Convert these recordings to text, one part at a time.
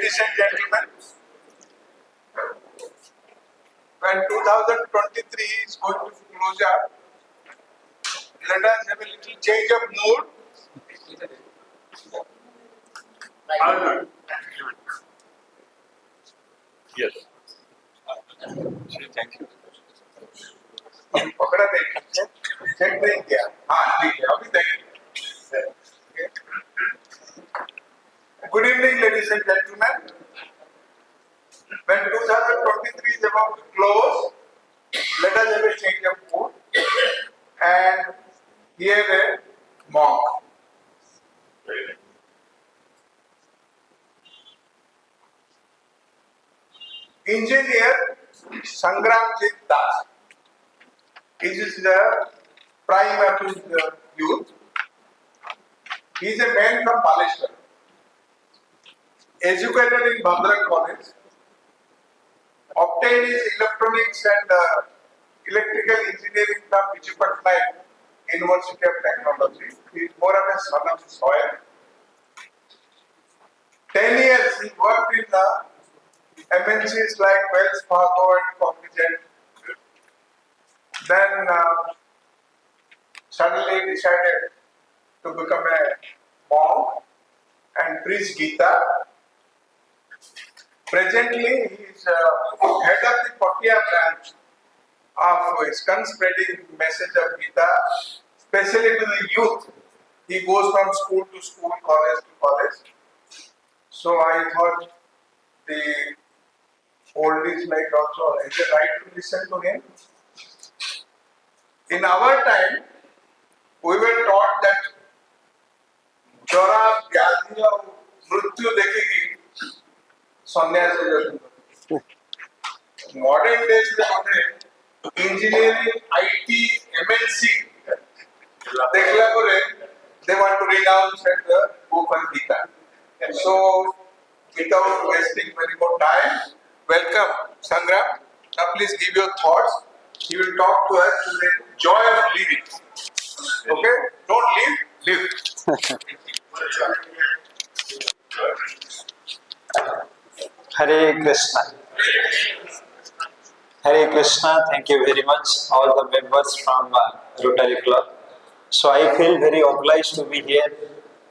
Ladies and gentlemen, when 2023 is going to closure, let us have a little change of mood. Yes. Thank you. पकड़ा नहीं, check नहीं किया। हाँ ठीक है, अभी देखिए। Good evening, ladies and gentlemen. When 2023 is about to close, let us have a change of mood and hear a monk. Engineer Sangramjit Das. He is the prime of his youth. He is a man from Palestine. Educated in Bhadrak College. Obtained his electronics and electrical engineering from Vijayapathana University of Technology. He is more of a son of the soil. 10 years he worked in the MNCs like Wells Fargo and Cognizant. Then suddenly decided to become a monk and preach Gita. Presently, he is head of the Patia branch of ISKCON, spreading message of Gita, especially to the youth. He goes from school to school, college to college. So I thought the oldies might also have the right to listen to him. In our time, we were taught that Jora, Vyadhi और मृत्यु देखेगी संन्यास हो जाएगा। Modern days में हमें engineering, IT, MNC देखला करे they want to renounce and go for Gita. So without wasting many more time, welcome Sangram. Now please give your thoughts. He will talk to us to the joy of living. Okay? Don't live, live. Hare Krishna. Hare Krishna. Thank you very much, all the members from Rotary Club. So I feel very obliged to be here.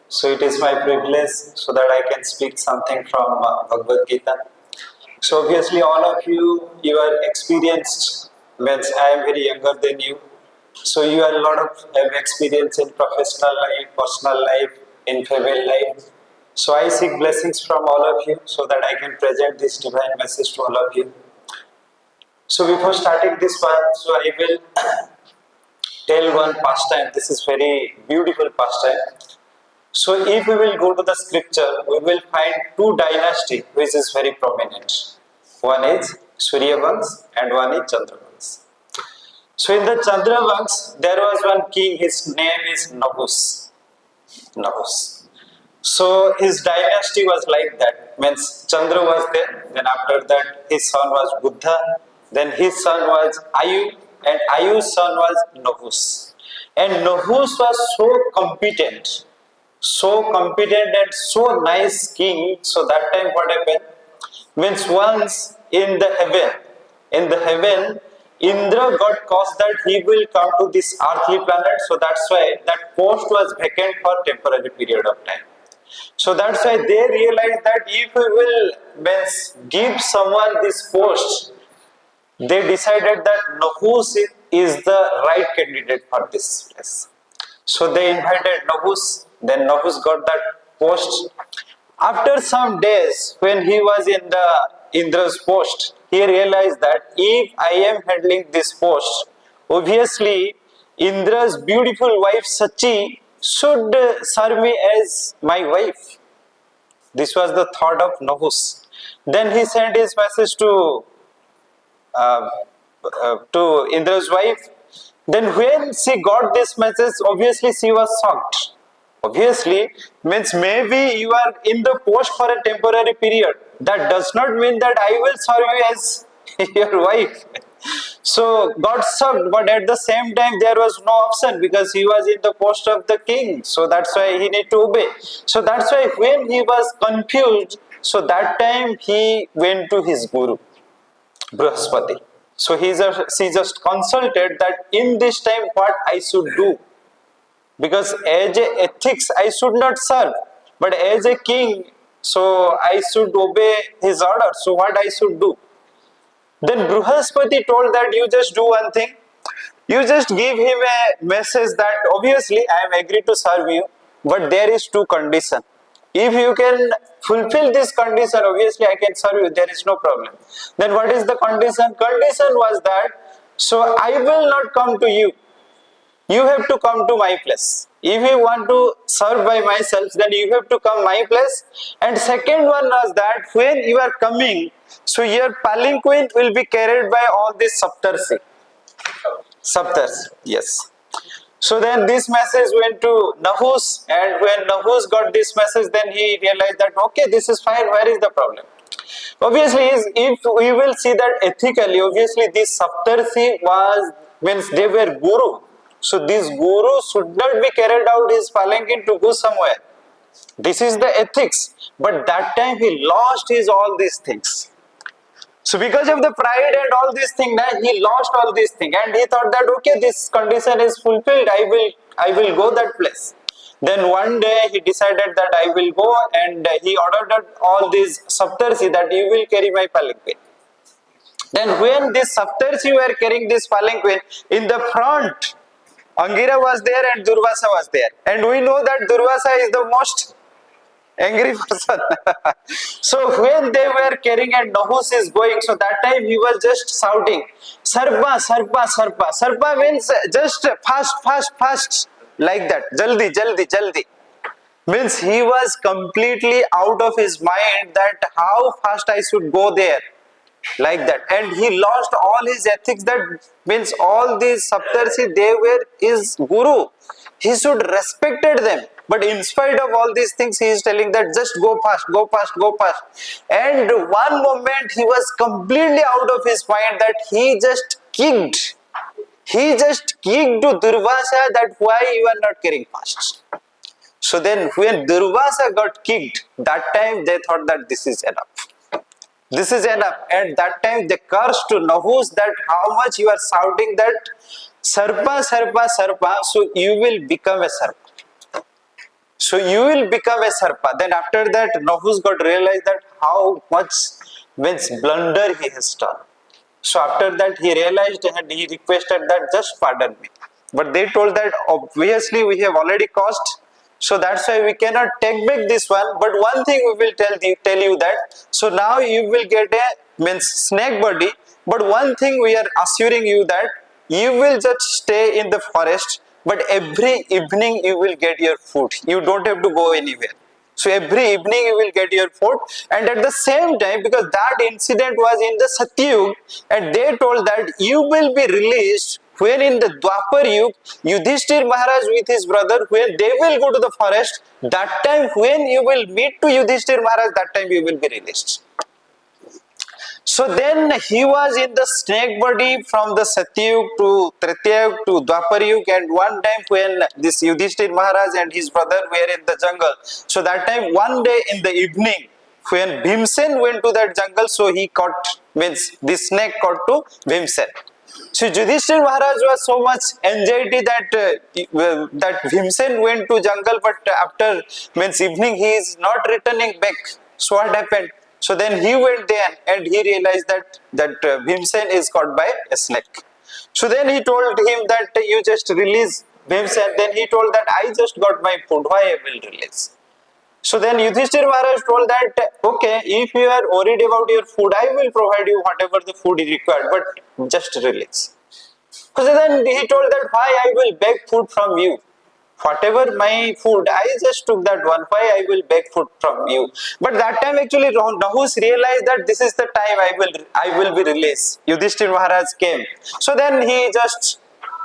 So it is my privilege so that I can speak something from Bhagavad Gita. So obviously all of you are experienced, means I am very younger than you. So you are a lot of have experience in professional life, personal life, in family life. So I seek blessings from all of you so that I can present this divine message to all of you. So before starting this one, so I will tell one pastime. This is very beautiful pastime. So if we will go to the scripture, we will find two dynasty which is very prominent. One is Suryavansh and one is Chandravansh. So in the Chandravansh, there was one king, his name is Nahus. So his dynasty was like that, means Chandra was there, then after that his son was Buddha, then his son was Ayu, and Ayu's son was Nahus. And Nahus was so competent and so nice king. So that time what happened? Means once in the heaven, Indra got caused that he will come to this earthly planet. So that's why that post was vacant for temporary period of time. So that's why they realized that if we will give someone this post, they decided that Nahus is the right candidate for this place. So they invited Nahus, then Nahus got that post. After some days, when he was in the Indra's post, he realized that if I am handling this post, obviously Indra's beautiful wife Sachi should serve me as my wife. This was the thought of Nahus. Then he sent his message to Indra's wife. Then when she got this message, obviously she was shocked. Obviously means maybe you are in the post for a temporary period. That does not mean that I will serve you as your wife. So God shocked, but at the same time there was no option because he was in the post of the king. So that's why he need to obey. So that's why when he was confused, So that time he went to his guru, Brihaspati. So he just consulted that in this time what I should do. Because as a ethics I should not serve, but as a king, so I should obey his order. So what I should do? Then Brihaspati told that you just do one thing. You just give him a message that obviously I am agreed to serve you, but there is two condition. If you can fulfill this condition, obviously I can serve you, there is no problem. Then what is the condition? Condition was that, so I will not come to you. You have to come to my place. If you want to serve by myself, then you have to come my place. And second one was that when you are coming, so your palanquin will be carried by all these saptarsi. Saptarsi, yes. So then this message went to Nahus, and when Nahus got this message, then he realized that okay, this is fine, where is the problem? Obviously, if we will see that ethically, obviously this Saptarsi was, means they were guru. So this guru should not be carried out his palanquin to go somewhere. This is the ethics. But that time he lost his all these things. So because of the pride and all these things, he lost all these things, and he thought that okay, this condition is fulfilled, I will go that place. Then one day he decided that I will go, and he ordered all these saptarsi that you will carry my palanquin. Then when this saptarsi were carrying this palanquin, in the front, Angira was there and Durvasa was there. And we know that Durvasa is the most angry person. So when they were carrying and Nahus is going, so that time he was just shouting, Sarpa, Sarpa, Sarpa. Sarpa means just fast, fast, fast, like that. Jaldi, jaldi, jaldi. Means he was completely out of his mind that how fast I should go there. Like that. And he lost all his ethics. That means all these saptarsi, they were his guru. He should respected them. But in spite of all these things, he is telling that just go past, go past, go past. And one moment he was completely out of his mind that he just kicked. He just kicked to Durvasa that why you are not carrying fast. So then when Durvasa got kicked, that time they thought that this is enough. This is enough. And that time they cursed to Nahus that how much you are shouting that Sarpa, Sarpa, Sarpa, so you will become a Sarpa. So you will become a Sarpa. Then after that, Nahus got realized that how much means blunder he has done. So after that, he realized and he requested that just pardon me. But they told that obviously we have already caused, so that's why we cannot take back this one. But one thing we will tell you that, so now you will get a means snake body. But one thing we are assuring you that you will just stay in the forest, but every evening you will get your food. You don't have to go anywhere. So every evening you will get your food, and at the same time, because that incident was in the Satyug, and they told that you will be released when in the Dwapar Yug, Yudhishthir Maharaj with his brother, when they will go to the forest, that time when you will meet to Yudhishthir Maharaj, that time you will be released. So then he was in the snake body from the Satyug to Tretayug to Dwaparyug, and one time when this Yudhishthir Maharaj and his brother were in the jungle, so that time one day in the evening when Bhimsen went to that jungle, so he caught, means this snake caught to Bhimsen. So Yudhishthir Maharaj was so much anxiety that that Bhimsen went to jungle, but after means evening he is not returning back. So what happened? So then he went there and he realized that Bhimsen is caught by a snake. So then he told him that you just release Bhimsen. Then he told that I just got my food, why I will release? So then Yudhishthir Maharaj told that okay, if you are worried about your food, I will provide you whatever the food is required, but just release. So then he told that why I will beg food from you. Whatever my food, I just took that one. Why I will beg food from you? But that time actually Nahus realized that this is the time I will be released. Yudhishthir Maharaj came. So then he just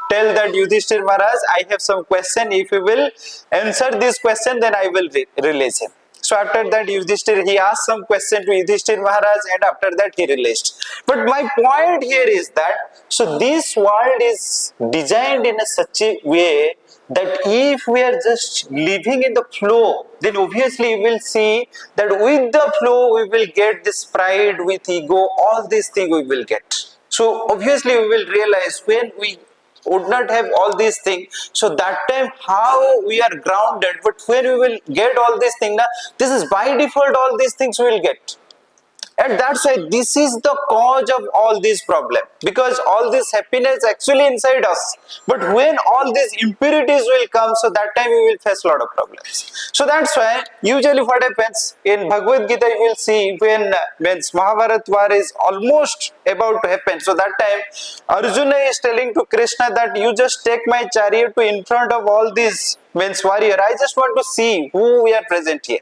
tell that Yudhishthir Maharaj, I have some question. If you will answer this question, then I will release him. So after that, Yudhishthir, he asked some question to Yudhishthir Maharaj, and after that he released. But my point here is that, so this world is designed in a such a way that if we are just living in the flow, then obviously we will see that with the flow we will get this pride, with ego, all these things we will get. So obviously we will realize when we would not have all these things, so that time how we are grounded, but when we will get all these things, this is by default all these things we will get. And that's why this is the cause of all these problems, because all this happiness actually inside us, but when all these impurities will come, so that time we will face a lot of problems. So that's why usually what happens in Bhagavad Gita, you will see when Mahabharat war is almost about to happen, so that time Arjuna is telling to Krishna that you just take my chariot to in front of all these warrior, I just want to see who we are present here.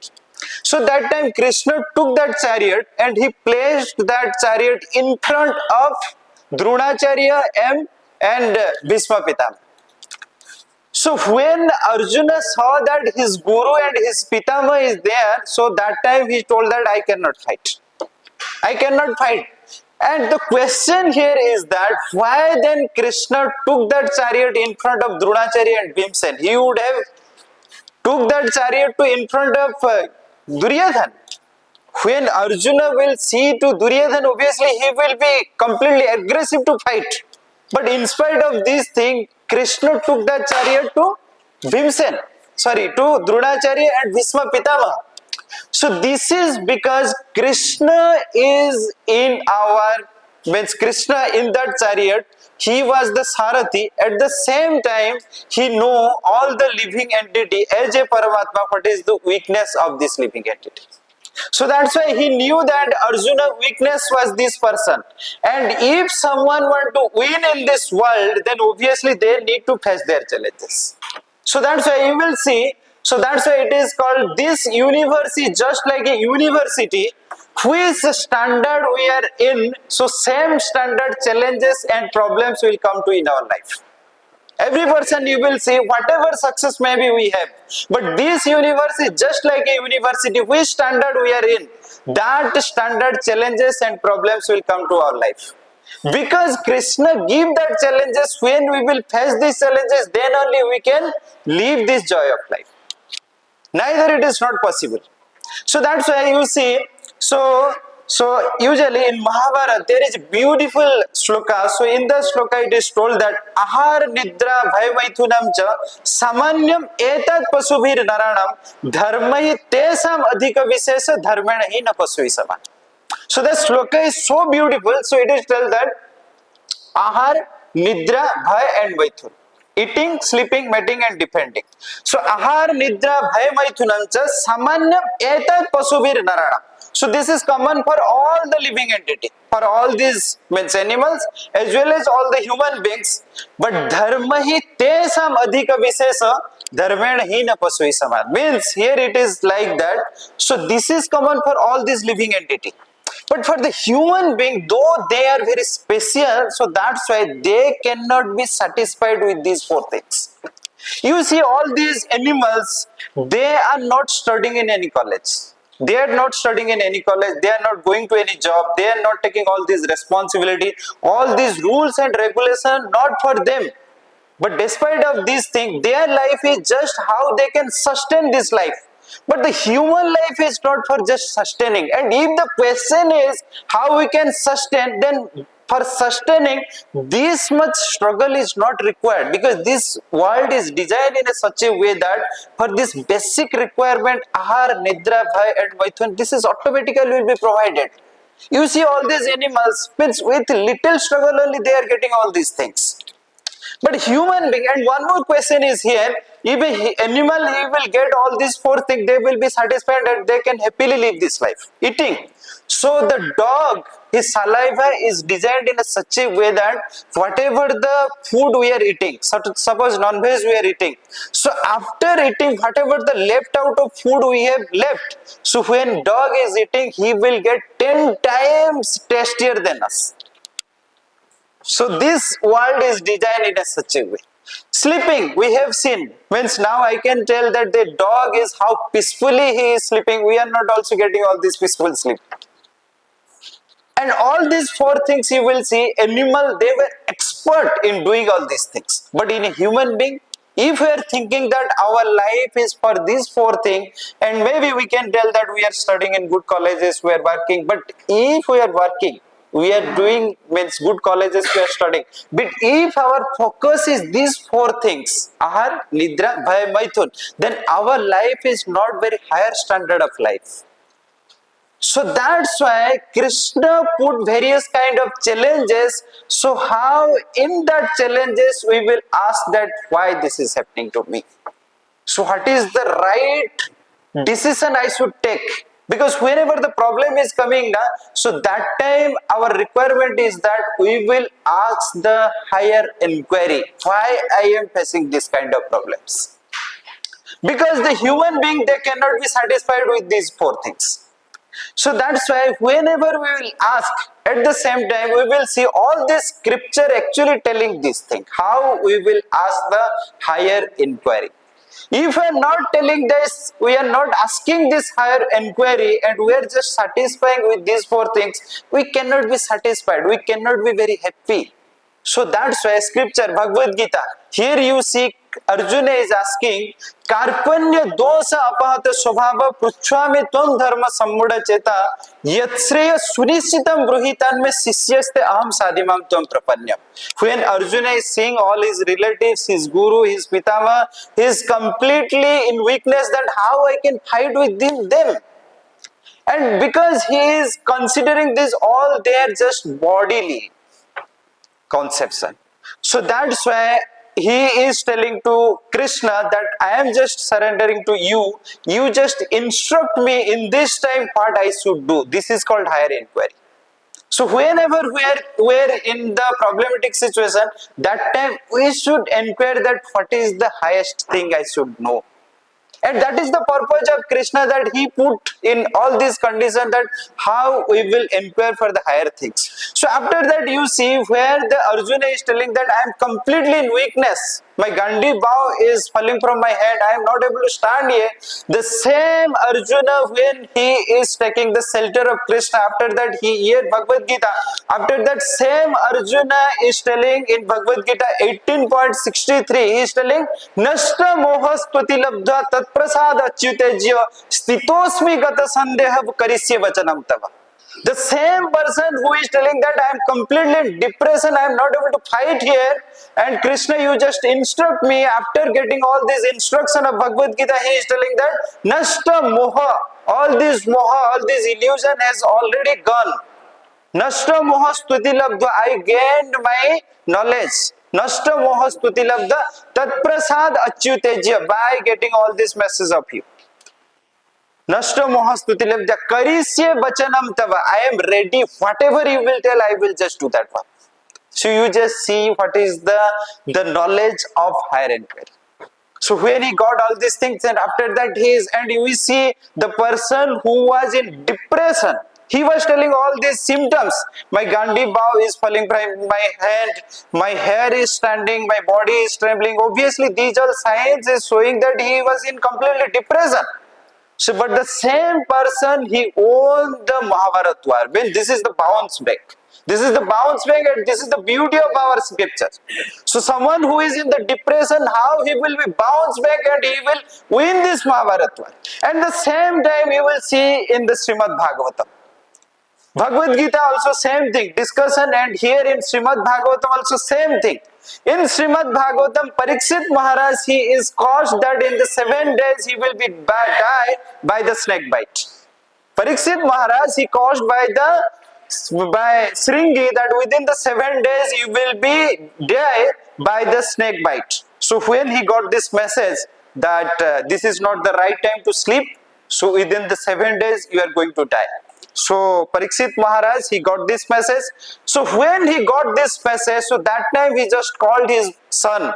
So that time Krishna took that chariot and he placed that chariot in front of Dronacharya and Bhishma Pitama. So when Arjuna saw that his guru and his Pitama is there, so that time he told that I cannot fight. I cannot fight. And the question here is that why then Krishna took that chariot in front of Dronacharya and Bhimsen? He would have took that chariot to in front of Duryodhan. When Arjuna will see to Duryodhan, obviously he will be completely aggressive to fight. But in spite of this thing, Krishna took that chariot to to Dronacharya and Bhishma Pitama. So this is because Krishna is in Krishna in that chariot, he was the Sarathi. At the same time, he know all the living entity as a Paramatma, what is the weakness of this living entity. So that's why he knew that Arjuna's weakness was this person. And if someone want to win in this world, then obviously they need to face their challenges. So that's why you will see, so that's why it is called this universe is just like a university. Which standard we are in, so same standard challenges and problems will come to in our life. Every person you will see, whatever success maybe we have, but this universe is just like a university. Which standard we are in, that standard challenges and problems will come to our life. Because Krishna give that challenges, when we will face these challenges, then only we can live this joy of life. Neither it is not possible. So that's why you see, so usually in Mahabharata there is a beautiful shloka. So in the shloka it is told that ahar nidra bhaya maithunam cha samanyam etat pasubhir naranam dharmai tesam adhika vishesha dharmena hi na pasui saman. So the shloka is so beautiful. So it is told that ahar, nidra, bhaya and maithun. Eating, sleeping, mating and defending. So ahar, nidra, bhaya, maithunam cha samanyam etat pasubhir naranam. So this is common for all the living entity, for all these animals as well as all the human beings. But dharma hi tesam adhika vishesha dharmena hi na pasui saman. Means here it is like that. So this is common for all these living entity. But for the human being, though they are very special, so that's why they cannot be satisfied with these four things. You see, all these animals, they are not studying in any college. They are not studying in any college. They are not going to any job. They are not taking all these responsibility. All these rules and regulations, not for them. But despite of these things, their life is just how they can sustain this life. But the human life is not for just sustaining. And if the question is how we can sustain, then for sustaining, this much struggle is not required, because this world is designed in a such a way that for this basic requirement, ahar, nidra, bhaya and maithun, this is automatically will be provided. You see all these animals, with little struggle only they are getting all these things. But human being, and one more question is here, if an animal he will get all these four things, they will be satisfied and they can happily live this life. Eating. So the dog, his saliva is designed in a such a way that whatever the food we are eating, suppose non-veg we are eating, so after eating whatever the left out of food we have left, so when dog is eating, he will get 10 times tastier than us. So this world is designed in a such a way. Sleeping, we have seen. Means now I can tell that the dog is how peacefully he is sleeping. We are not also getting all this peaceful sleep. And all these four things you will see, animal, they were expert in doing all these things. But in a human being, if we are thinking that our life is for these four things, and maybe we can tell that we are studying in good colleges, we are working, but if we are working, we are doing, means good colleges we are studying. But if our focus is these four things, ahar, nidra, bhaya, maithun, then our life is not very higher standard of life. So that's why Krishna put various kind of challenges. So how in that challenges we will ask that why this is happening to me. So what is the right decision I should take? Because whenever the problem is coming, so that time our requirement is that we will ask the higher inquiry. Why I am facing this kind of problems? Because the human being, they cannot be satisfied with these four things. So that's why whenever we will ask, at the same time we will see all this scripture actually telling this thing, how we will ask the higher inquiry. If we are not telling this, we are not asking this higher inquiry, and we are just satisfying with these four things, we cannot be satisfied, we cannot be very happy. So that's why scripture, Bhagavad Gita, here you see Arjuna is asking, कार्पण्य दोष अपहत स्वभाव पृच्छ्वामि त्वं धर्म सम्मूढ़ चेता यत्श्रेय सुनिश्चितं ब्रूहितान् मे शिष्यस्ते अहम साधिमां त्वं प्रपन्नम. When Arjuna is seeing all his relatives, his guru, his pitama, he is completely in weakness that how I can fight with them. And because he is considering this all, they are just bodily conception. So that's why he is telling to Krishna that I am just surrendering to you. You just instruct me in this time what I should do. This is called higher inquiry. So whenever we are in the problematic situation, that time we should inquire that what is the highest thing I should know. And that is the purpose of Krishna, that he put in all these conditions that how we will inquire for the higher things. So after that you see where the Arjuna is telling that I am completely in weakness. My Gandhi bow is falling from my head. I am not able to stand here. The same Arjuna, when he is taking the shelter of Krishna, after that he heard Bhagavad Gita. After that same Arjuna is telling in Bhagavad Gita 18.63, he is telling, Nashta moha stuti labdha tatprasad achyutejya stitosmi gata sandeha karisya vachanam tava. The same person who is telling that I am completely in depression, I am not able to fight here, and Krishna, you just instruct me. After getting all these instruction of Bhagavad Gita, he is telling that Nashta moha, all this moha, all this illusion has already gone. Nashta moha stuti labdha, I gained my knowledge. Nashta moha stuti labdha tat prasad achyutejya, by getting all this message of you. Nashta moha stuti labdha karisya vachanam tava, I am ready. Whatever you will tell, I will just do that one. So you just see what is the knowledge of higher inquiry. So when he got all these things, and after that he is, and you see the person who was in depression, he was telling all these symptoms. My Gandhi bow is falling from my hand, my hair is standing, my body is trembling. Obviously these all signs is showing that he was in completely depression. So but the same person, he won the Mahabharata war. When this is the bounce back. This is the bounce back, and this is the beauty of our scriptures. So someone who is in the depression, how he will be bounced back and he will win this Mahabharata war. And the same time you will see in the Srimad Bhagavatam. Bhagavad Gita also same thing, discussion, and here in Srimad Bhagavatam also same thing. In Srimad Bhagavatam, Parikshit Maharaj, he is caused that in the 7 days he will be die by the snake bite. Parikshit Maharaj, he caused by Sringi that within the 7 days you will be die by the snake bite. So when he got this message that this is not the right time to sleep, so within the 7 days you are going to die. So Parikshit Maharaj, he got this message. So when he got this message, so that time he just called his son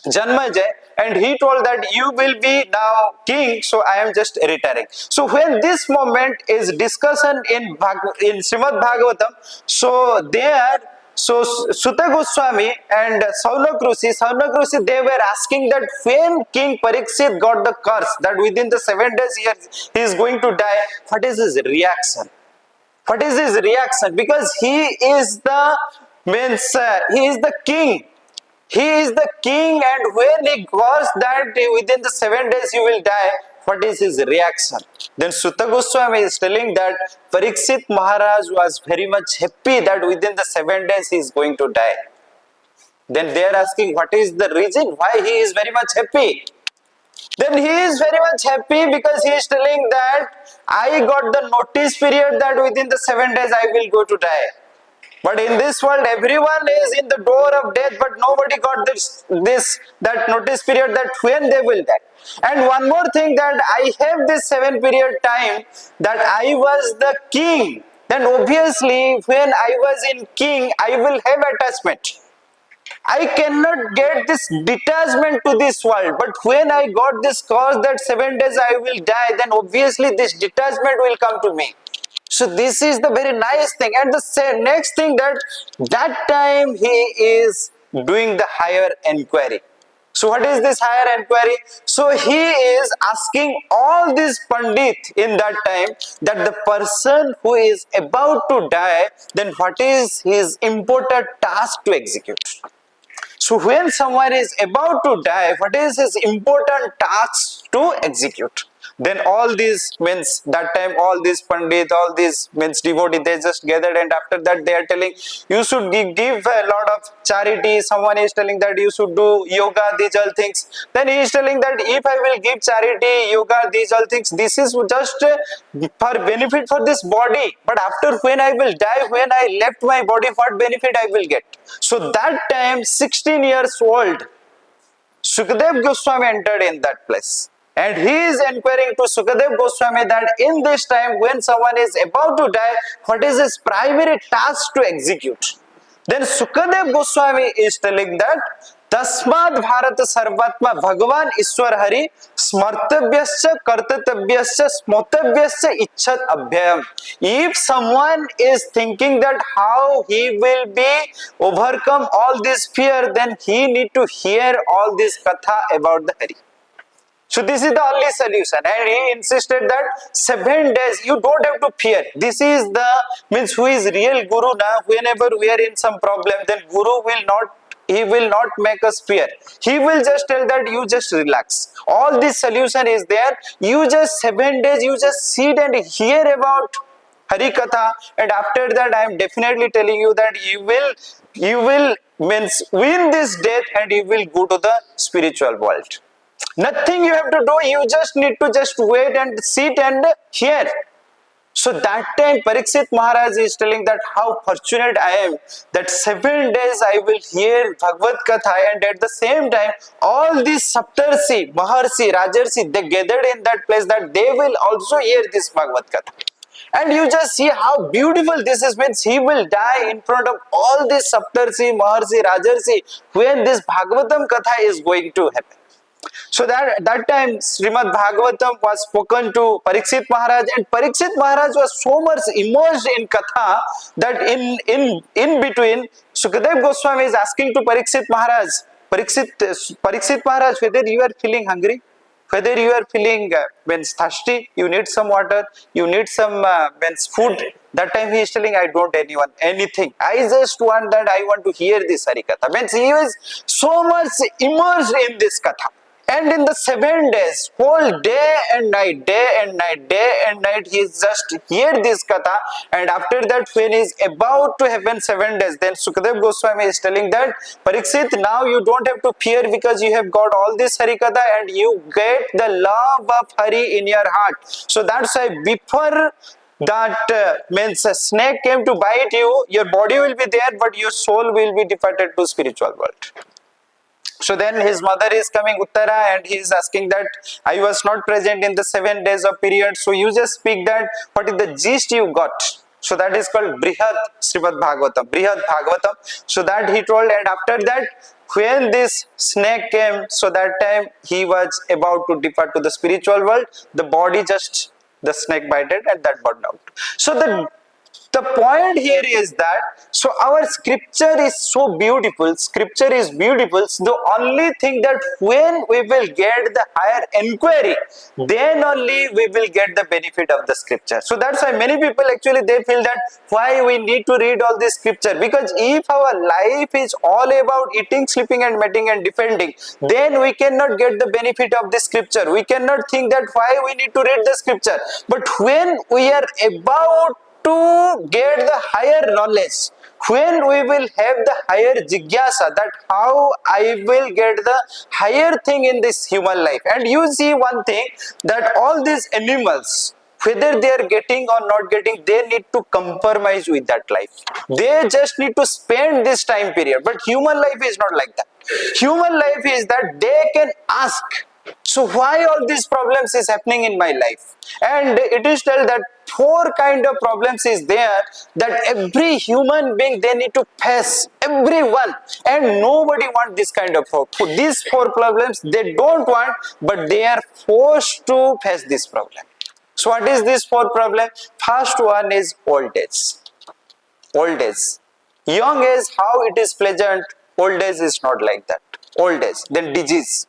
Janmajay, and he told that you will be now king, so I am just retiring. So when this moment is discussion in Srimad Bhagavatam, so there So Sutta Goswami and Saunakrusi, they were asking that when King Pariksit got the curse that within the 7 days he is going to die, what is his reaction? What is his reaction? Because he is the he is the king. He is the king, and when he goes that within the 7 days you will die, what is his reaction? Then Sutta Goswami is telling that Pariksit Maharaj was very much happy that within the 7 days he is going to die. Then they are asking what is the reason why he is very much happy. Then he is very much happy because he is telling that I got the notice period that within the 7 days I will go to die. But in this world, everyone is in the door of death, but nobody got that notice period that when they will die. And one more thing, that I have this 7 period time that I was the king. Then obviously, when I was in king, I will have attachment. I cannot get this detachment to this world. But when I got this cause that 7 days I will die, then obviously this detachment will come to me. So this is the very nice thing. And the next thing, that time he is doing the higher inquiry. So what is this higher inquiry? So he is asking all these pandit in that time that the person who is about to die, then what is his important task to execute? So when someone is about to die, what is his important task to execute? Then all these means, that time all these pandit, all these means devotee, they just gathered, and after that they are telling you should give a lot of charity. Someone is telling that you should do yoga, these all things. Then he is telling that if I will give charity, yoga, these all things, this is just for benefit for this body. But after when I will die, when I left my body, what benefit I will get? So that time 16 years old Sukadev Goswami entered in that place. And he is inquiring to Sukadev Goswami that in this time when someone is about to die, what is his primary task to execute? Then Sukadev Goswami is telling that Tasmad Bharat Sarvatma Bhagavan Ishwar Hari Smartavyasya Kartatavyasya Smotavyasya Ichat Abhyayam. If someone is thinking that how he will be overcome all this fear, then he need to hear all this katha about the Hari. So this is the only solution, and he insisted that 7 days you don't have to fear. This is the means who is real guru now. Whenever we are in some problem, then guru will not. He will not make us fear. He will just tell that you just relax. All this solution is there. You just 7 days. You just sit and hear about Hari Katha, and after that, I am definitely telling you that you will means win this death, and you will go to the spiritual world. Nothing you have to do, you just need to just wait and sit and hear. So that time Pariksit Maharaj is telling that how fortunate I am that 7 days I will hear Bhagavad Katha, and at the same time all these Saptarshi, Maharshi, Rajarshi, they gathered in that place that they will also hear this Bhagavad Katha. And you just see how beautiful this is, means he will die in front of all these Saptarshi, Maharshi, Rajarshi when this Bhagavatam Katha is going to happen. So that time Srimad Bhagavatam was spoken to Pariksit Maharaj, and Pariksit Maharaj was so much immersed in Katha that in between Sukadev Goswami is asking to Pariksit Maharaj, Pariksit Maharaj, whether you are feeling hungry, whether you are feeling means thirsty, you need some water, you need some means food. That time he is telling, I don't anyone anything. I just want that I want to hear this Harikatha. Means he was so much immersed in this Katha. And in the 7 days, whole day and night, he is just hear this katha. And after that, when he is about to happen 7 days, then Sukadev Goswami is telling that Pariksit, now you don't have to fear because you have got all this Hari Katha and you get the love of Hari in your heart. So that's why before that means a snake came to bite you, your body will be there, but your soul will be departed to spiritual world. So then his mother is coming, Uttara, and he is asking that I was not present in the 7 days of period. So you just speak that what is the gist you got. So that is called Brihad Srimad Bhagavatam, Brihad Bhagavatam. So that he told, and after that when this snake came, so that time he was about to depart to the spiritual world, the body just, the snake bited and that burned out. So the The point here is that so our scripture is so beautiful. Scripture is beautiful. So the only thing that when we will get the higher inquiry, then only we will get the benefit of the scripture. So that's why many people actually they feel that why we need to read all this scripture, because if our life is all about eating, sleeping and mating and defending, then we cannot get the benefit of the scripture. We cannot think that why we need to read the scripture. But when we are about to get the higher knowledge, when we will have the higher jigyasa, that how I will get the higher thing in this human life. And you see one thing, that all these animals, whether they are getting or not getting, they need to compromise with that life. They just need to spend this time period. But human life is not like that. Human life is that they can ask, so why all these problems is happening in my life? And it is told that four kind of problems is there that every human being they need to face, everyone, and nobody want this kind of these four problems they don't want, but they are forced to face this problem. So what is this four problem? First one is old age. Old age. Young age, how it is pleasant, old age is not like that. Old age, then disease.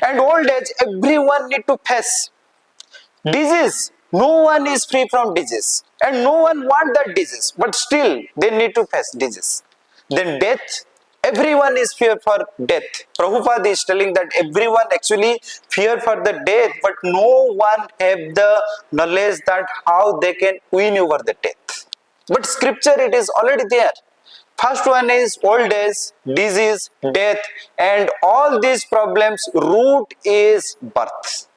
And old age, everyone need to face. Disease, no one is free from disease. And no one want that disease. But still, they need to face disease. Then death, everyone is fear for death. Prabhupada is telling that everyone actually fear for the death, but no one have the knowledge that how they can win over the death. But scripture, it is already there. First one is old age, disease, death, and all these problems root is birth.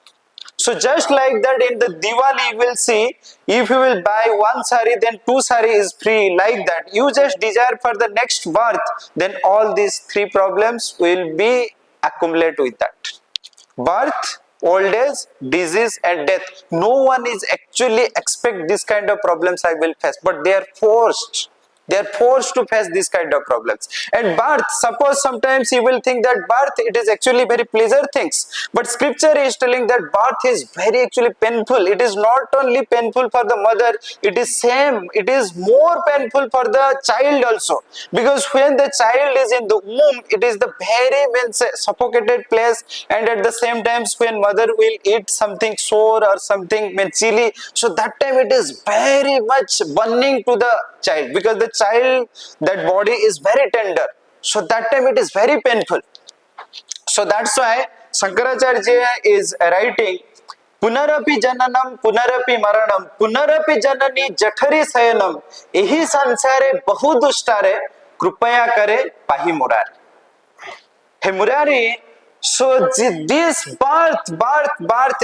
So just like that in the Diwali you will see, if you will buy one sari, then two sari is free, like that. You just desire for the next birth, then all these three problems will be accumulate with that. Birth, old age, disease and death. No one is actually expect this kind of problems I will face, but they are forced. They are forced to face this kind of problems. And birth, suppose sometimes you will think that birth, it is actually very pleasure things. But scripture is telling that birth is very actually painful. It is not only painful for the mother, it is same. It is more painful for the child also. Because when the child is in the womb, it is the very suffocated place. And at the same time, when mother will eat something sour or something chili, so that time it is very much burning to the child, because the child, that body is very tender, so that time it is very painful. So that's why Shankaracharya is writing, Punarapi jananam punarapi maranam punarapi janani jathari sayanam ehi sansare bahu dustare krupaya kare pahi murari. Hey Murari, so this birth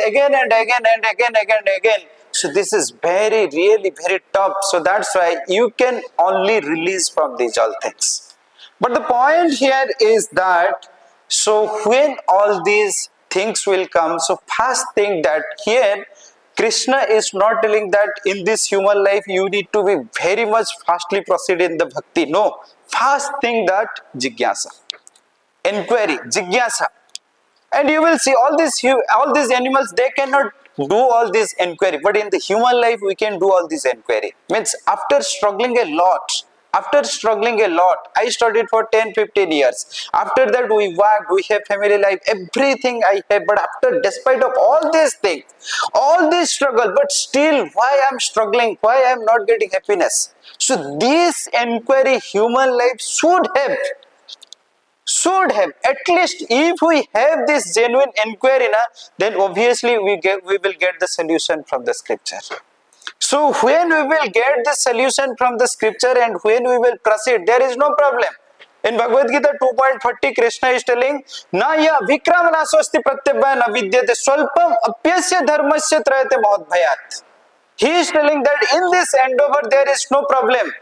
again and again and again. So this is very, really very tough. So that's why you can only release from these all things. But the point here is that, so when all these things will come, so first thing that here, Krishna is not telling that in this human life you need to be very much fastly proceed in the bhakti. No, first thing that jigyasa. Inquiry, jigyasa, and you will see all these animals they cannot do all this inquiry, but in the human life we can do all this inquiry. Means after struggling a lot, I studied for 10-15 years. After that we worked, we have family life, everything I have, but after, despite of all these things, all this struggle, but still why I'm struggling, why I'm not getting happiness. So this inquiry human life should have, at least if we have this genuine inquiry, then obviously we will get the solution from the scripture. So when we will get the solution from the scripture and when we will proceed, there is no problem. In Bhagavad Gita 2.30, Krishna is telling, Na ya vikram nasosti pratyabhaya na vidyate swalpam apyasya dharmasya trayate mahadbhayat. He is telling that in this endeavor there is no problem.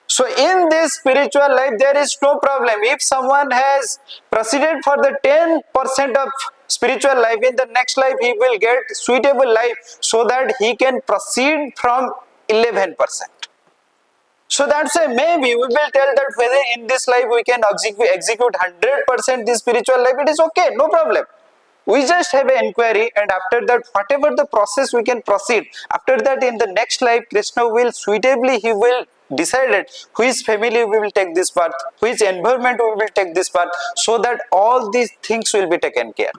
So in this spiritual life there is no problem. If someone has proceeded for the 10% of spiritual life, in the next life he will get suitable life so that he can proceed from 11%. So that's why maybe we will tell that whether in this life we can execute 100% this spiritual life, it is okay, no problem. We just have an inquiry, and after that, whatever the process we can proceed. After that, in the next life, Krishna will suitably, he will decide it, which family we will take this birth, which environment we will take this birth, so that all these things will be taken care.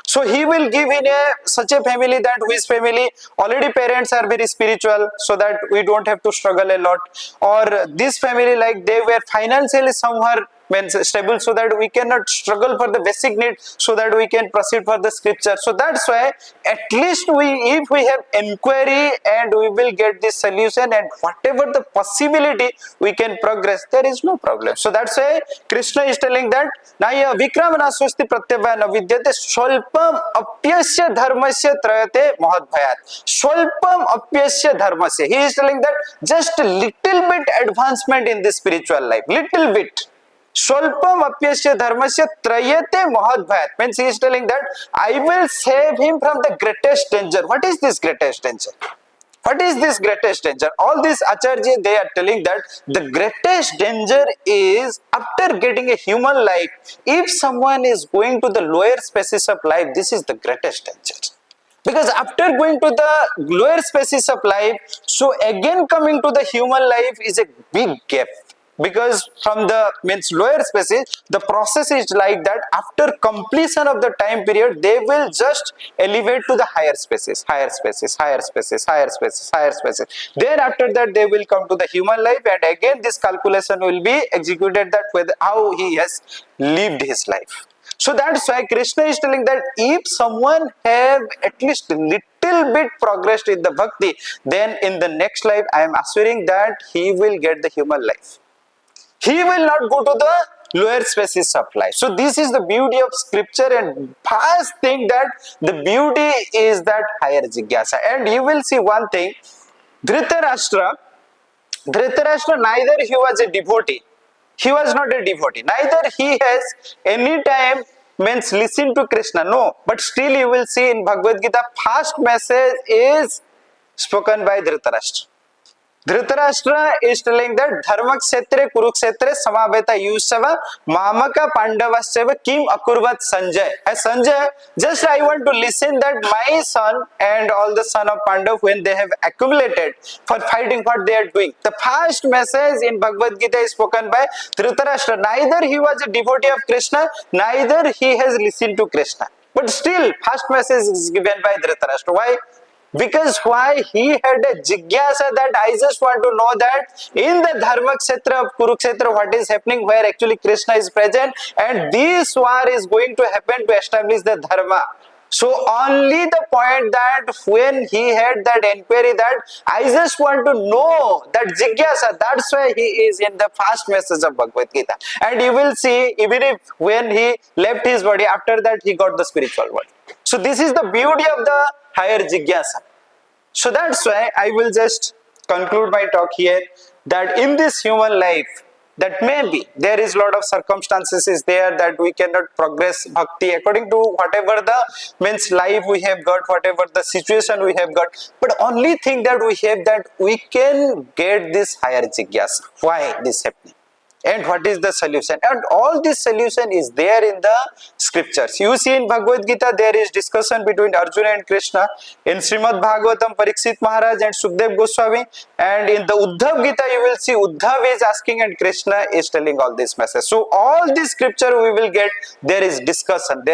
So he will give in a such a family that whose family already parents are very spiritual, so that we don't have to struggle a lot. Or this family, like they were financially somewhere means stable, so that we cannot struggle for the basic need, so that we can proceed for the scripture. So that's why at least if we have inquiry, and we will get this solution, and whatever the possibility we can progress, there is no problem. So that's why Krishna is telling that naya vikramana swasti pratyabhayana vidyate swalpam apyasya dharmasya trayate mahadbhayat. Swalpam apyasya dharmasya, he is telling that just a little bit advancement in the spiritual life, little bit. Swalpam apyasya dharmasya trayate mahadbhayat, means he is telling that I will save him from the greatest danger. What is this greatest danger? What is this greatest danger? All these Acharya, they are telling that the greatest danger is after getting a human life, if someone is going to the lower species of life, this is the greatest danger. Because after going to the lower species of life, so again coming to the human life is a big gap. Because from the means lower species, the process is like that after completion of the time period, they will just elevate to the higher species, higher species, higher species, higher species, higher species. Then after that, they will come to the human life, and again this calculation will be executed that with how he has lived his life. So that's why Krishna is telling that if someone have at least little bit progressed in the bhakti, then in the next life I am assuring that he will get the human life. He will not go to the lower species of life. So this is the beauty of scripture, and first thing that the beauty is that higher jigyasa. And you will see one thing, Dhritarashtra, neither he was a devotee, he was not a devotee, neither he has any time means listen to Krishna, no, but still you will see in Bhagavad Gita, first message is spoken by Dhritarashtra. Dhritarashtra is telling that Dharma Kshetre Kurukshetre Samaveta Yusava Mamaka Pandavaseva Kim Akurvat Sanjay. As Sanjay, just I want to listen that my son and all the son of Pandav, when they have accumulated for fighting, what they are doing. The first message in Bhagavad Gita is spoken by Dhritarashtra. Neither he was a devotee of Krishna, neither he has listened to Krishna. But still, first message is given by Dhritarashtra. Why? Because why? He had a jigyasa that I just want to know that in the Dharma Kshetra of Kurukshetra what is happening, where actually Krishna is present, and this war is going to happen to establish the Dharma. So only the point that when he had that inquiry that I just want to know, that jigyasa, that's why he is in the first message of Bhagavad Gita. And you will see, even if when he left his body, after that he got the spiritual world. So this is the beauty of the higher jigyasa. So that's why I will just conclude my talk here, that in this human life, that maybe there is lot of circumstances is there that we cannot progress bhakti according to whatever the means life we have got, whatever the situation we have got, but only thing that we have, that we can get this higher jigyasa. Why this happening? And what is the solution? And all this solution is there in the scriptures. You see in Bhagavad Gita, there is discussion between Arjuna and Krishna. In Srimad Bhagavatam, Parikshit Maharaj and Sukdev Goswami. And in the Uddhav Gita, you will see Uddhav is asking and Krishna is telling all this message. So all this scripture we will get, there is discussion,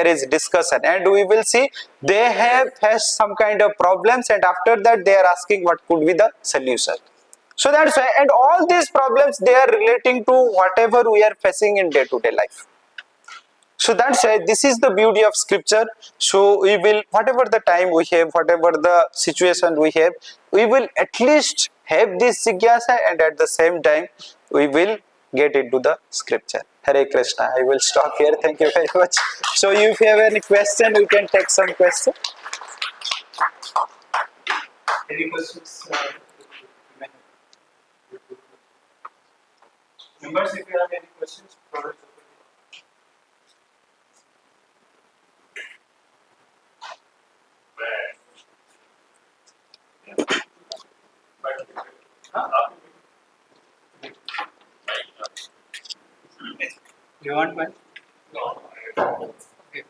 and we will see they have faced some kind of problems, and after that they are asking what could be the solution. So that's why, and all these problems, they are relating to whatever we are facing in day-to-day life. So that's why this is the beauty of scripture. So we will, whatever the time we have, whatever the situation we have, we will at least have this jigyasa, and at the same time we will get into the scripture. Hare Krishna. I will stop here. Thank you very much. So if you have any question, we can take some question. Any questions? Members, if you have any questions, products. You want one? No. Okay.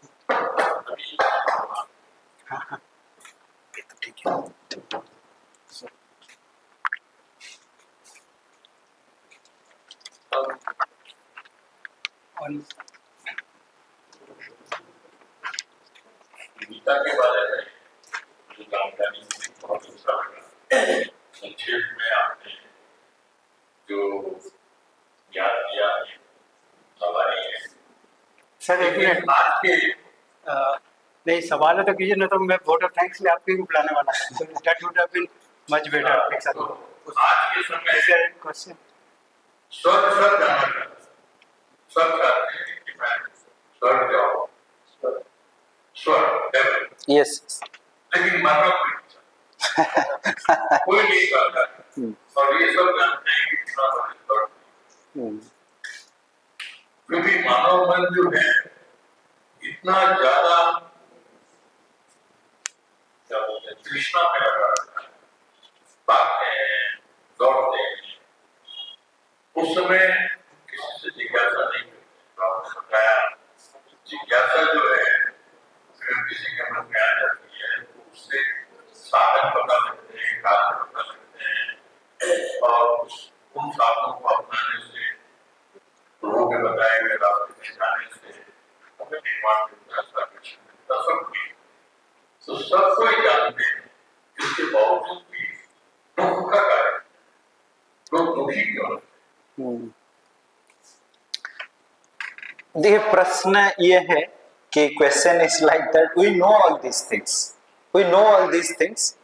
Gita के बारे में जो जानकारी बहुत अच्छा लगा। संक्षेप में आपने जो ज्ञान दिया है हमारी है। सर एक मिनट, आज के नहीं सवाल है तो कीजिए, ना तो मैं वोट ऑफ थैंक्स लिए आपके को बुलाने वाला है। That would have been much better आपके साथ। आज के समय क्वेश्चन स्वर्ग स्वर्ग जाना चाहता हूं। स्वर्ग चाहते हैं कि मैं स्वर्ग जाऊं, स्वर्ग heaven। Yes. लेकिन मरना कोई नहीं चाहता। और ये सब जानते हैं कि कितना बड़ा स्वर्ग, क्योंकि मानव मन जो है इतना ज्यादा क्या बोलते हैं तृष्णा में लगा रहता है, भागते हैं, दौड़ते हैं। उस समय किसी से जिज्ञासा नहीं करते। आपने बताया जिज्ञासा जो है अगर किसी के मन में आ जाती है तो उससे साधन पता लगते हैं, कारण पता लगते हैं, और उन साधनों को अपनाने से, लोगों के बताए गए रास्ते में जाने से हमें निर्माण मिलता सब कुछ। तो सब कोई जानते हैं, इसके बावजूद भी दुख का कारण लोग दुखी क्यों? देखिए प्रश्न ये है कि question is like that, we know all these things, we know all these things.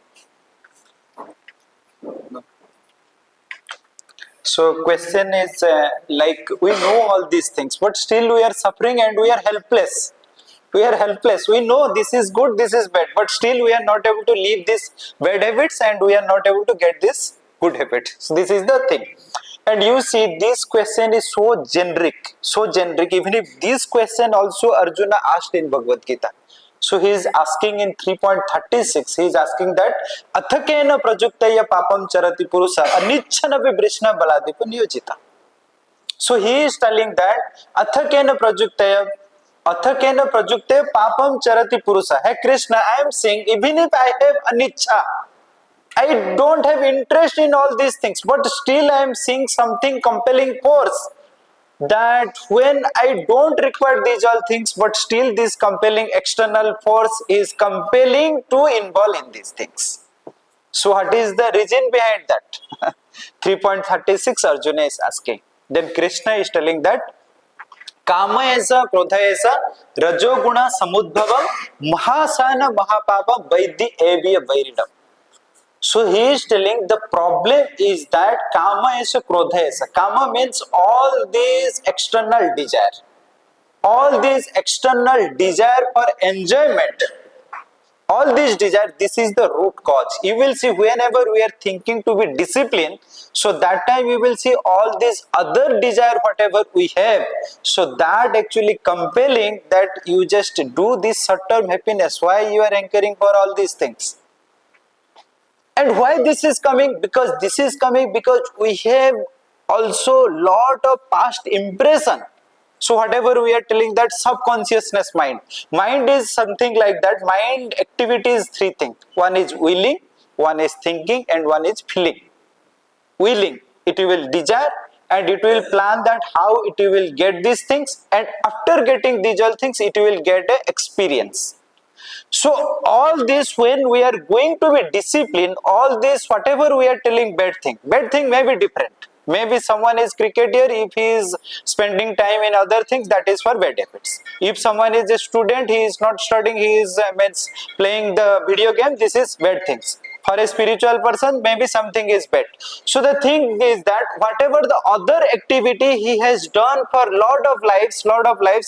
So question is like we know all these things, but still we are suffering and we are helpless. We are helpless. We know this is good, this is bad, but still we are not able to leave these bad habits and we are not able to get this good habit. So this is the thing. And you see, this question is so generic, so generic. Even if this question also Arjuna asked in Bhagavad Gita. So he is asking in 3.36, he is asking that athakena prajuktaya papam charati purusa anichchanapi vrishna baladipa niyojita. So he is telling that athakena prajuktaya papam charati purusa. Hey Krishna, I am saying even if I have anichcha, I don't have interest in all these things, but still I am seeing something compelling force that when I don't require these all things, but still this compelling external force is compelling to involve in these things. So what is the reason behind that? 3.36 Arjuna is asking. Then Krishna is telling that Kama esa, krodha esa, rajoguna samudbhavam, mahasana mahapapa vaidhi evya vairidam. So he is telling the problem is that kama is a krodha is a. Kama means all these external desire. All these external desire for enjoyment. All these desire, this is the root cause. You will see whenever we are thinking to be disciplined, so that time we will see all these other desire whatever we have. So that actually compelling that you just do this short-term happiness. Why you are anchoring for all these things? And why this is coming? Because this is coming because we have also lot of past impression. So whatever we are telling that subconsciousness mind is something like that. Mind activity is three things. One is willing, one is thinking, and one is feeling. Willing, it will desire and it will plan that how it will get these things, and after getting these all things it will get a experience. So all this, when we are going to be disciplined, all this whatever we are telling bad thing may be different. Maybe someone is cricketer, if he is spending time in other things, that is for bad habits. If someone is a student, he is not studying, he is playing the video game, this is bad things. For a spiritual person, maybe something is bad. So the thing is that whatever the other activity he has done for lot of lives,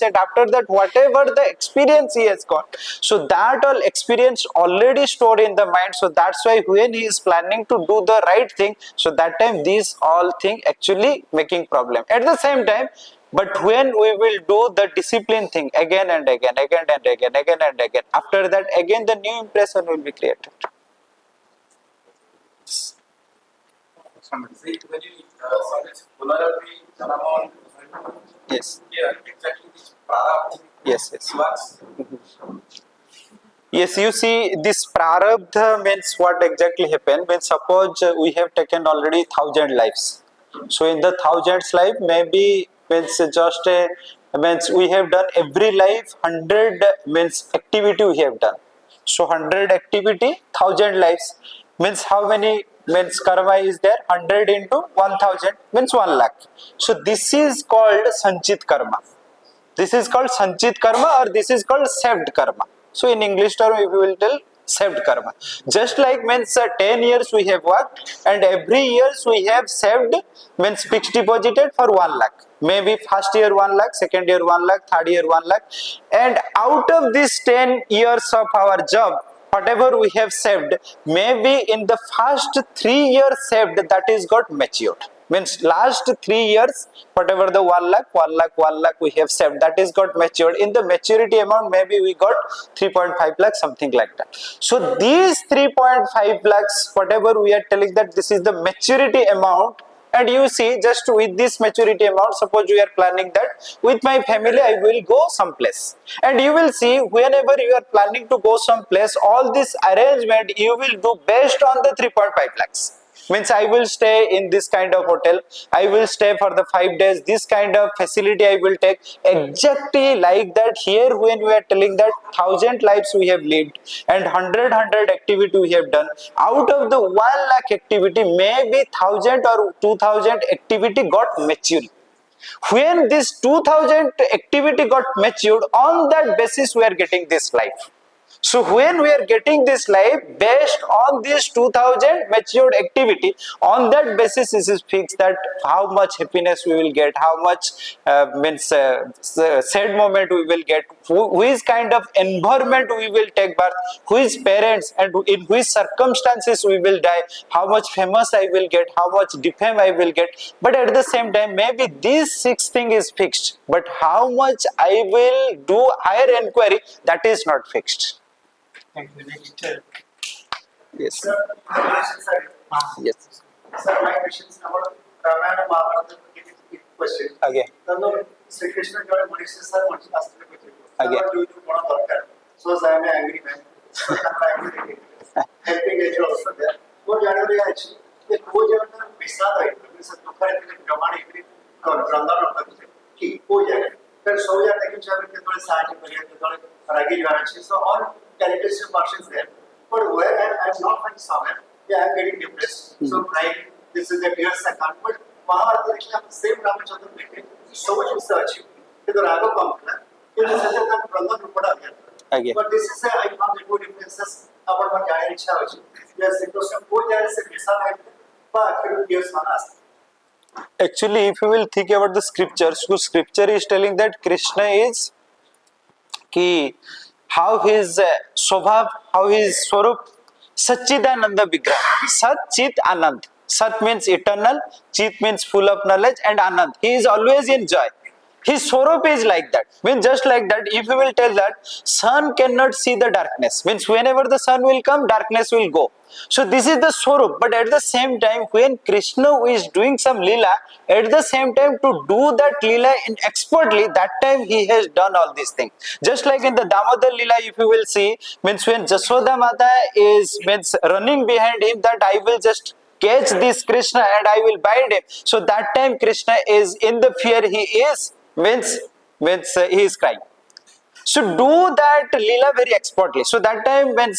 and after that whatever the experience he has got, so that all experience already stored in the mind. So that's why when he is planning to do the right thing, so that time these all thing actually making problem. At the same time, but when we will do the discipline thing again and again, after that again the new impression will be created. When you say polarity, Dharamon, Yes. here exactly this prarabdha Yes. works. Yes, you see, this prarabdha means what exactly happened. When suppose we have taken already 1,000 lives. So in the 1,000th life, maybe means just a means we have done every life 100 means activity we have done. So 100 activity, 1000 lives means how many means karma is there? 100 into 1000 means 1 lakh. So this is called sanchit karma. This is called sanchit karma or this is called saved karma. So in English term we will tell saved karma. Just like means 10 years we have worked and every years we have saved means fixed deposited for 1 lakh. Maybe first year 1 lakh, second year 1 lakh, third year 1 lakh. And out of this 10 years of our job, whatever we have saved, maybe in the first 3 years saved that is got matured. Means last 3 years, whatever the 1 lakh, 1 lakh, 1 lakh we have saved, that is got matured. In the maturity amount, maybe we got 3.5 lakhs, something like that. So these 3.5 lakhs, whatever we are telling that this is the maturity amount, and you see just with this maturity amount, suppose we are planning that with my family I will go someplace, and you will see whenever you are planning to go someplace, all this arrangement you will do based on the 3.5 lakhs. Means I will stay in this kind of hotel, I will stay for the 5 days, this kind of facility I will take, exactly like that. Here when we are telling that 1000 lives we have lived and 100 activity we have done, out of the 1 lakh activity, maybe 1000 or 2000 activity got matured. When this 2000 activity got matured, on that basis we are getting this life. So when we are getting this life based on this 2000 matured activity, on that basis it is fixed that how much happiness we will get, how much sad moment we will get, which kind of environment we will take birth, which parents and in which circumstances we will die, how much famous I will get, how much defame I will get. But at the same time, maybe these 6 thing is fixed, but how much I will do higher inquiry, that is not fixed. Thank you. Next, Yes. Sir, my question, sir. Yes. Sir, my question is about Ramayana Mahabharata question. Again. तर श्री कृष्ण जेव्हा मनुष्य sir म्हणजे असले पाहिजे Again. तेव्हा कोणा दरकार so I am angry man helping nature also there वो जाने याची ते को जेव्हा विसाद आहे म्हणजे दुखारे ते प्रमाण इकडे वृंदावन होतं की को जाने तर सो जाने की चाहे के थोड़े साहय करिए तो थोड़े रागी वाची so all characteristic portions there but where I am not finding somewhere yeah I am getting depressed so crying this is the tears I can't but Mahabharata actually हम same Ramachandra देखे so much research कि तो Raghav complex ये जो सत्य का प्रबंधन रूप पड़ा गया Again. but this is a I found the good influences अपन मन जाने इच्छा हो जी जैसे तो सब को जाने से विसा है पर फिर tears माना Actually, if you will think about the scriptures, so scripture is telling that Krishna is ki how his swabhav, how his swarup, Satchidananda Vigraha. Sat, Chit, Anand. Sat means eternal, Chit means full of knowledge, and Anand. He is always in joy. His swarup is like that. Means just like that, if you will tell that sun cannot see the darkness, means whenever the sun will come, darkness will go. So this is the swarup. But at the same time, when Krishna is doing some lila, at the same time to do that lila in expertly, that time he has done all these things. Just like in the Damodar lila, if you will see, means when Jashoda Mata is means running behind him, that I will just catch this Krishna and I will bind him. So that time Krishna is in the fear he is. Means he is crying. So do that lila very expertly. So that time when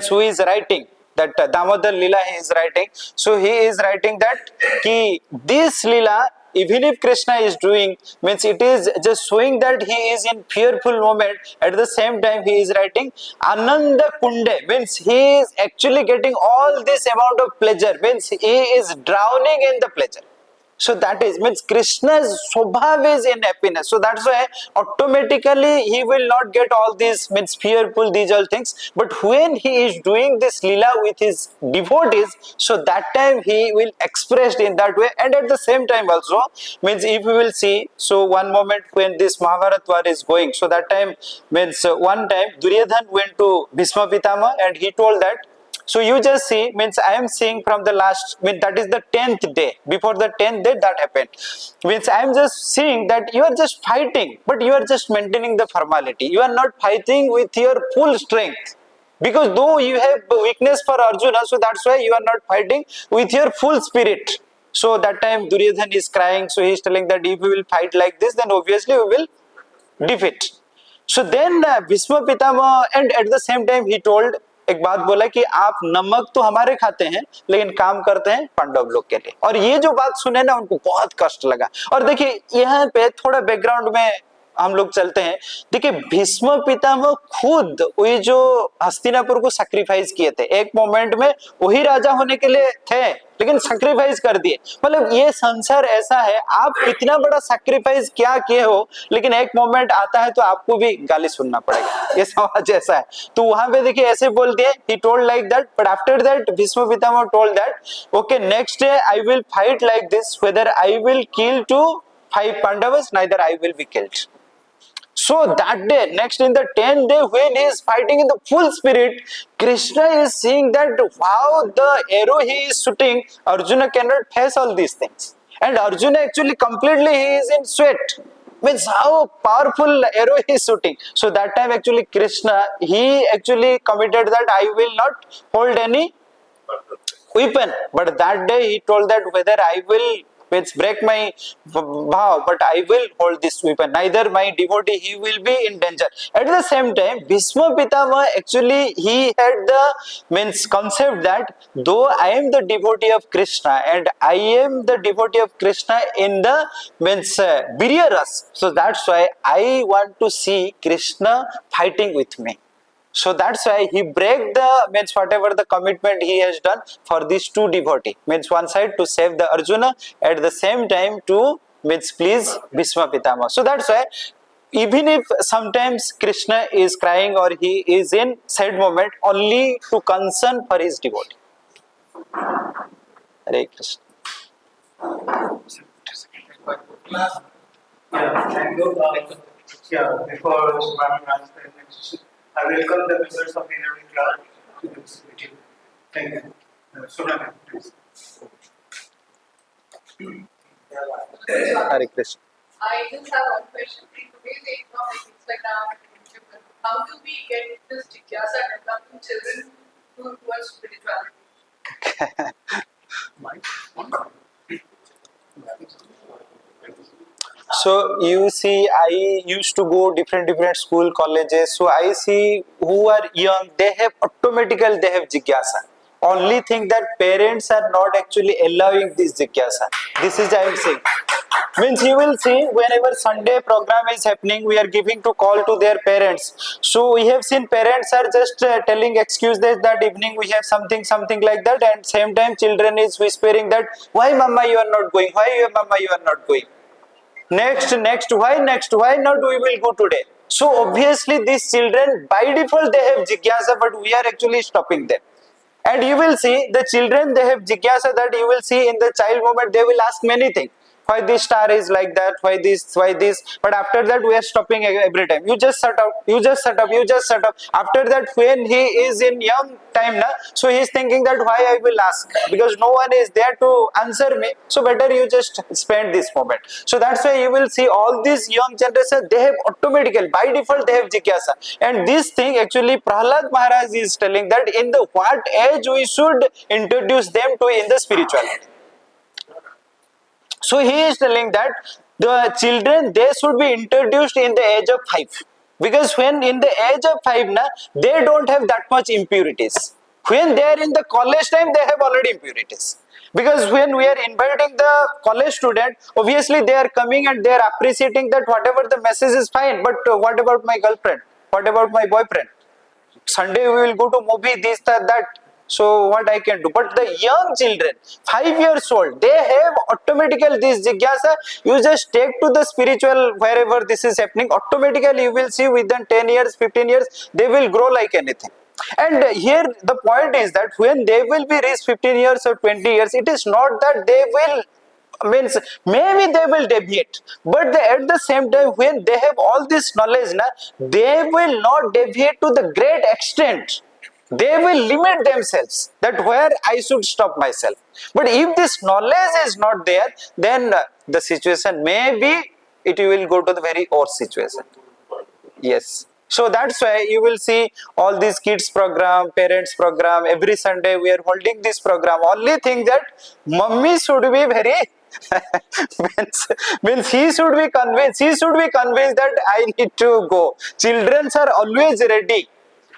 who is writing that Damodar lila he is writing. So he is writing that ki this lila even if Krishna is doing means it is just showing that he is in fearful moment. At the same time he is writing Ananda Kunde means he is actually getting all this amount of pleasure means he is drowning in the pleasure. So that is means Krishna's swabhav is in happiness. So that's why automatically he will not get all these means fearful these all things. But when he is doing this lila with his devotees, so that time he will express in that way. And at the same time also means if we will see, so one moment when this Mahabharata war is going, so that time means one time Duryodhan went to Bhishma Pitama and he told that. So you just see means I am seeing from the last mean that is the 10th day before the 10th day that happened means I am just seeing that you are just fighting but you are just maintaining the formality, you are not fighting with your full strength because though you have weakness for Arjuna, so that's why you are not fighting with your full spirit. So that time Duryodhan is crying, so he is telling that if we will fight like this, then obviously we will defeat. So then Bhishma Pitama, and at the same time he told, एक बात बोला कि आप नमक तो हमारे खाते हैं लेकिन काम करते हैं पांडव लोग के लिए। और ये जो बात सुने ना उनको बहुत कष्ट लगा। और देखिए यहाँ पे थोड़ा बैकग्राउंड में हम लोग चलते हैं। देखिए भीष्म पितामह खुद वही जो हस्तिनापुर को सैक्रिफाइस किए थे, एक मोमेंट में वही राजा होने के लिए थे लेकिन सैक्रिफाइस कर दिए। मतलब ये संसार ऐसा है, आप कितना बड़ा सैक्रिफाइस क्या किए हो लेकिन एक मोमेंट आता है तो आपको भी गाली सुनना पड़ेगा, ये समाज ऐसा है। तो वहां पे देखिए ऐसे बोल दिए, he told like that, but after that Bhishma Pitamah told that okay next day I will fight like this, whether I will kill to 5 Pandavas, neither I will be killed. So that day, next in the 10th day, when he is fighting in the full spirit, Krishna is seeing that wow, the arrow he is shooting, Arjuna cannot face all these things. And Arjuna actually completely he is in sweat. Means how powerful arrow he is shooting. So that time actually Krishna, he actually committed that I will not hold any weapon. But that day he told that whether I will break my vow, but I will hold this weapon. Neither my devotee he will be in danger. At the same time, Bhishma Pitama actually he had the concept that though I am the devotee of Krishna and I am the devotee of Krishna in the Birya Ras, so that's why I want to see Krishna fighting with me. So that's why he break the whatever the commitment he has done for these two devotees. One side to save the Arjuna, at the same time to please Bhishma Pitama. So that's why even if sometimes Krishna is crying or he is in sad moment, only to concern for his devotee. Hare Krishna. Yeah, thank you. Before Swami asks the next question, I welcome the members of the Rotary Club to this meeting. Thank you. Sonam, please. Hare Krishna. I just have one question. In today's age of Instagram and YouTube, how do we get this jigyasa developing children towards spirituality? So you see, I used to go different school colleges. So I see who are young, they have jigyasa. Only thing that parents are not actually allowing this jigyasa. This is I am saying. Means you will see whenever Sunday program is happening, we are giving to call to their parents. So we have seen parents are just telling excuses that evening we have something like that, and same time children is whispering that why mama you are not going, why mama you are not going. Next, why not we will go today? So obviously these children by default they have jigyasa, but we are actually stopping them. And you will see the children they have jigyasa, that you will see in the child moment they will ask many things. Why this star is like that, why this, but after that we are stopping every time. You just shut up. After that when he is in young time, so he is thinking that why I will ask, because no one is there to answer me, so better you just spend this moment. So that's why you will see all these young generation, they have automatically, by default they have jigyasa. And this thing actually Prahlad Maharaj is telling that in the what age we should introduce them to in the spirituality. So he is telling that the children they should be introduced in the age of 5, because when in the age of 5 they don't have that much impurities. When they are in the college time they have already impurities, because when we are inviting the college student, obviously they are coming and they are appreciating that whatever the message is fine, but what about my girlfriend, what about my boyfriend, Sunday we will go to movie, this that. So what I can do? But the young children, 5 years old, they have automatically this jigyasa. You just take to the spiritual wherever this is happening, automatically you will see within 10 years, 15 years, they will grow like anything. And here the point is that when they will be reached 15 years or 20 years, it is not that they will maybe they will deviate, but at the same time when they have all this knowledge, they will not deviate to the great extent. They will limit themselves that where I should stop myself. But if this knowledge is not there, then the situation maybe it will go to the very worst situation. Yes. So that's why you will see all these kids program, parents program, every Sunday we are holding this program. Only thing that mummy should be very means he should be convinced that I need to go. Children are always ready.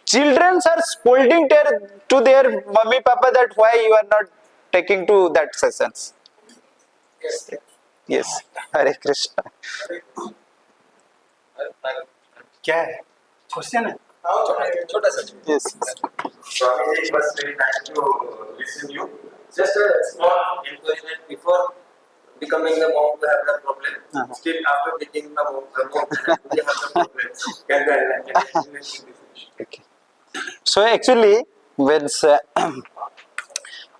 Children are scolding to their mummy papa that why you are not taking to that sessions. Yes. Hare Krishna. क्या है question है Yes. Swamiji, it was very nice to listen you. Just a small inquiry that before becoming a monk, we have the problem. Still, after becoming a monk, we have the problem. Can you Okay. So actually, when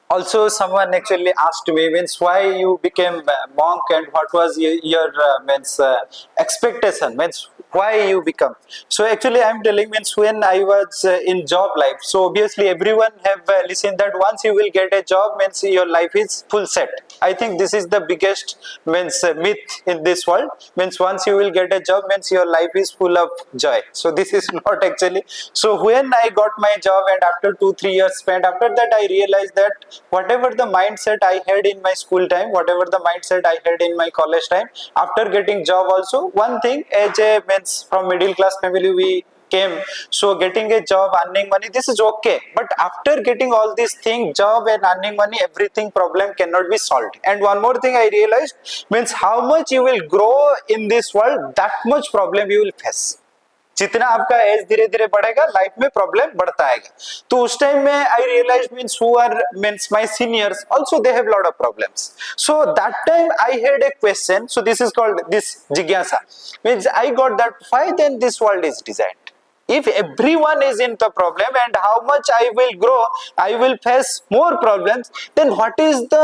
also someone actually asked me means why you became a monk and what was your means expectation means why you become. So actually I'm telling means when I was in job life, so obviously everyone have listened that once you will get a job means your life is full set. I think this is the biggest means myth in this world, means once you will get a job means your life is full of joy. So this is not actually. So when I got my job and after 2-3 years spent, after that I realized that whatever the mindset I had in my school time, whatever the mindset I had in my college time, after getting job also, one thing as a means from middle class family we came, so getting a job, earning money, this is okay, but after getting all these things, job and earning money, everything problem cannot be solved. And one more thing I realized means how much you will grow in this world, that much problem you will face. जितना आपका as धीरे धीरे बढ़ेगा life में problem बढ़ता आएगा. तो उस टाइम में I realize means who are means my seniors also they have lot of problems. So that time I had a question, so this is called this जिज्ञासा means I got that why then this world is designed. If everyone is in the problem and how much I will grow, I will face more problems, then what is the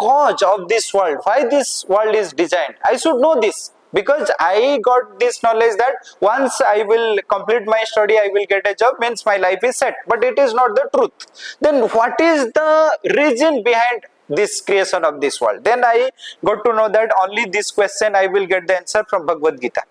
cause of this world? Why this world is designed? I should know this. Because I got this knowledge that once I will complete my study, I will get a job, means my life is set. But it is not the truth. Then what is the reason behind this creation of this world? Then I got to know that only this question I will get the answer from Bhagavad Gita.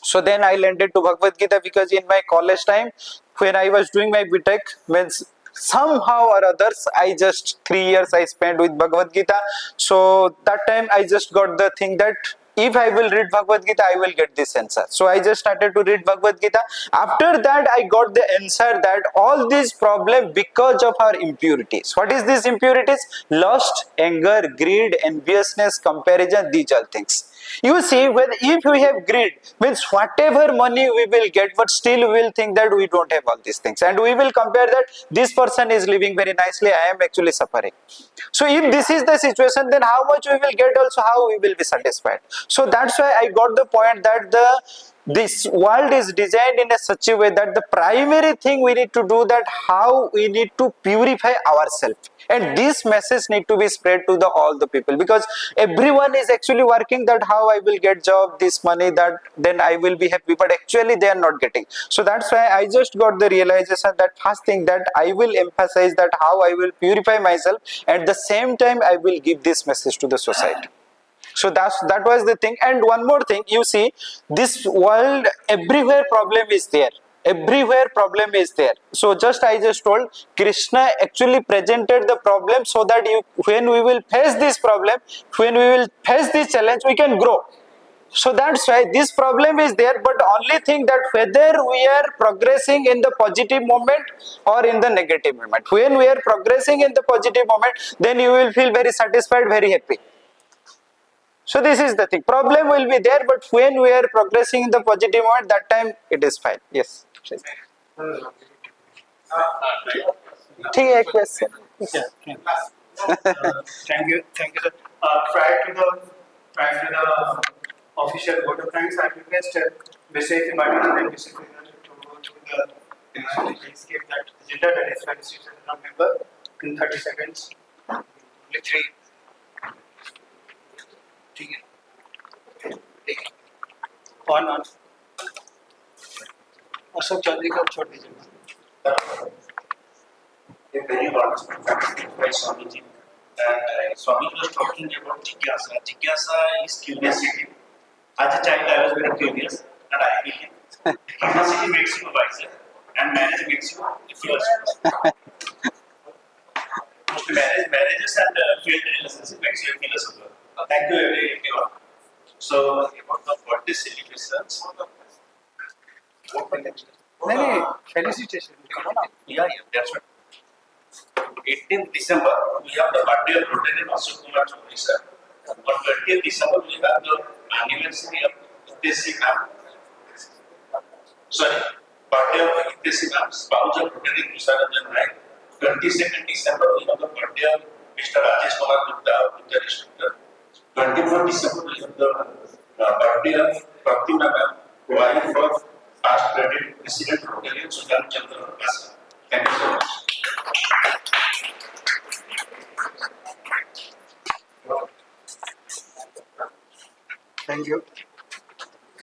So then I landed to Bhagavad Gita because in my college time, when I was doing my BTech, means somehow or others, I just 3 years I spent with Bhagavad Gita. So that time I just got the thing that if I will read Bhagavad Gita, I will get this answer. So I just started to read Bhagavad Gita. After that, I got the answer that all these problems because of our impurities. What is these impurities? Lust, anger, greed, enviousness, comparison, these all things. You see, when if we have greed, means whatever money we will get, but still we will think that we don't have all these things, and we will compare that this person is living very nicely, I am actually suffering. So if this is the situation, then how much we will get, also how we will be satisfied. So that's why I got the point that this world is designed in a such a way that the primary thing we need to do that how we need to purify ourselves, and this message need to be spread to all the people, because everyone is actually working that how I will get job, this money, that then I will be happy, but actually they are not getting. So that's why I just got the realization that first thing that I will emphasize that how I will purify myself, at the same time I will give this message to the society. So that was the thing. And one more thing, you see, this world, everywhere problem is there. Everywhere problem is there. So I just told, Krishna actually presented the problem so that when we will face this problem, when we will face this challenge, we can grow. So that's why this problem is there, but only thing that whether we are progressing in the positive moment or in the negative moment. When we are progressing in the positive moment, then you will feel very satisfied, very happy. So this is the thing. Problem will be there, but when we are progressing in the positive mode, that time it is fine. Yes. ठीक है question. Thank you, sir. Prior to the official vote of thanks, I request Mr. Martin and Mr. to go through the landscape that agenda that is for institutional member in 30 seconds. Only 3. ठीक है. On. Ashok Chaudhary को छोड़ दीजिए. A very honest by Swamiji. And Swamiji was talking about jigyasa. Jigyasa is curiosity. As a child, I was very curious, and I believe Curiosity makes you wiser, and marriage makes you a philosopher. Marriages and failed relationship makes you a philosopher. Thank you everyone. So about the birthday celebrations. नहीं felicitation. Yeah, that's right. 18th December, we have the birthday of Rotary Ashok Kumar Chaudhary sir. On 20th December, we have the anniversary of Hitesh Ma'am. Sorry, birthday of Hitesh Ma'am, spouse of Rotary Kusarajan Rai. 22nd December, we have the birthday of Mr. Rajesh Kumar Gupta, Gupta instructor. 24th December, we have the birthday of Pratima Ma'am, wife of past graduate President Rotary Sudan Chandra Kasa. Thank you so much. Thank you.